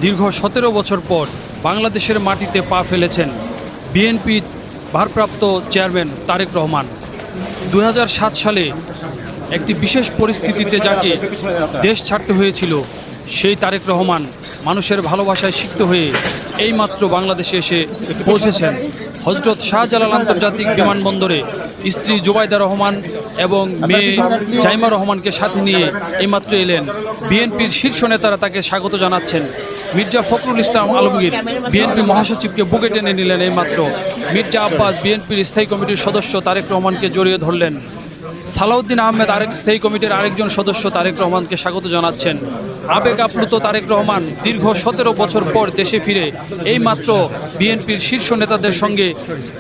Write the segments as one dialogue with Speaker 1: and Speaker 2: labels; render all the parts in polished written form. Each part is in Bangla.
Speaker 1: দীর্ঘ 17 বছর পর বাংলাদেশের মাটিতে পা ফেলেছেন বিএনপি ভারপ্রাপ্ত চেয়ারম্যান তারেক রহমান। 2007 সালে একটি বিশেষ পরিস্থিতিতে যাকে দেশ ছাড়তে হয়েছিল, সেই তারেক রহমান মানুষের ভালোবাসায় সিক্ত হয়ে এইমাত্র বাংলাদেশে এসে পৌঁছেছেন। হযরত শাহজালাল আন্তর্জাতিক বিমানবন্দরে স্ত্রী জুবাইদা রহমান এবং মেয়ে জাইমা রহমানকে সাথে নিয়ে এইমাত্র এলেন। বিএনপির শীর্ষ নেতারা তাকে স্বাগত জানাচ্ছেন। মির্জা ফখরুল ইসলাম আলমগীর বিএনপি মহাসচিবকে বুকে টেনে নিলেন এইমাত্র। মির্জা আব্বাস বিএনপির স্থায়ী কমিটির সদস্য তারেক রহমানকে জড়িয়ে ধরলেন। সালাউদ্দিন আহমেদ আরেক স্থায়ী কমিটির আরেকজন সদস্য তারেক রহমানকে স্বাগত জানাচ্ছেন। আবেগ আপ্লুত তারেক রহমান দীর্ঘ 17 বছর পর দেশে ফিরে এইমাত্র বিএনপির শীর্ষ নেতাদের সঙ্গে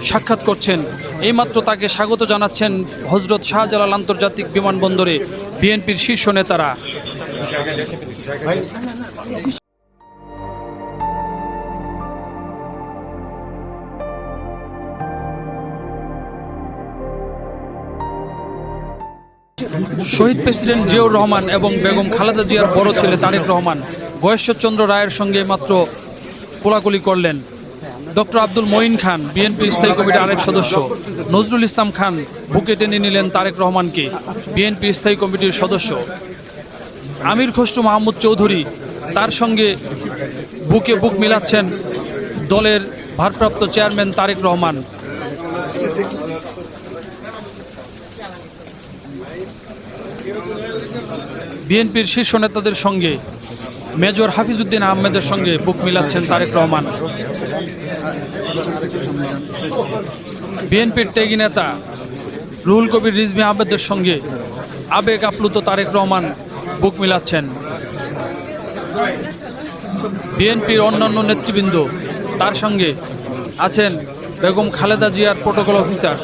Speaker 1: সাক্ষাৎ করছেন। এইমাত্র তাকে স্বাগত জানাচ্ছেন হযরত শাহজালাল আন্তর্জাতিক বিমানবন্দরে বিএনপির শীর্ষ নেতারা। শহীদ প্রেসিডেন্ট জিয়াউর রহমান এবং বেগম খালেদা জিয়ার বড় ছেলে তারেক রহমান গয়েশ্বরচন্দ্র রায়ের সঙ্গে মাত্র কোলাকুলি করলেন। ডক্টর আব্দুল মঈন খান বিএনপির স্থায়ী কমিটির আরেক সদস্য, নজরুল ইসলাম খান বুকে টেনে নিলেন তারেক রহমানকে, বিএনপির স্থায়ী কমিটির সদস্য। আমির খসরু মাহমুদ চৌধুরী তার সঙ্গে বুকে বুক মিলাচ্ছেন দলের ভারপ্রাপ্ত চেয়ারম্যান তারেক রহমান। বিএনপির শীর্ষ নেতাদের সঙ্গে মেজর হাফিজউদ্দিন আহমেদের সঙ্গে বুক মিলাচ্ছেন তারেক রহমান। বিএনপির ত্যাগী নেতা রুহুল কবির রিজভী আহমেদের সঙ্গে আবেগ আপ্লুত তারেক রহমান বুক মিলাচ্ছেন। বিএনপির অন্যান্য নেতৃবৃন্দ তার সঙ্গে আছেন বেগম খালেদা জিয়ার প্রোটোকল অফিসার।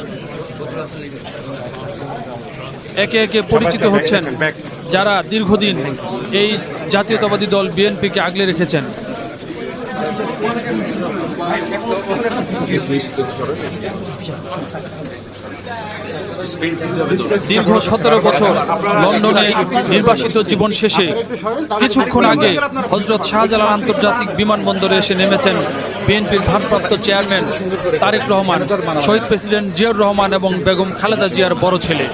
Speaker 1: একে একে পরিচিত হচ্ছেন যারা দীর্ঘদিন এই জাতীয়তাবাদী দল বিএনপিকে আগলে রেখেছেন। দীর্ঘ 17 বছর লন্ডনে নির্বাসিত জীবন শেষে কিছুক্ষণ আগে হযরত শাহজালাল আন্তর্জাতিক বিমানবন্দরে এসে নেমেছেন বিএনপির ভারপ্রাপ্ত চেয়ারম্যান তারেক রহমান, শহীদ প্রেসিডেন্ট জিয়াউর রহমান এবং বেগম খালেদা জিয়ার বড় ছেলে।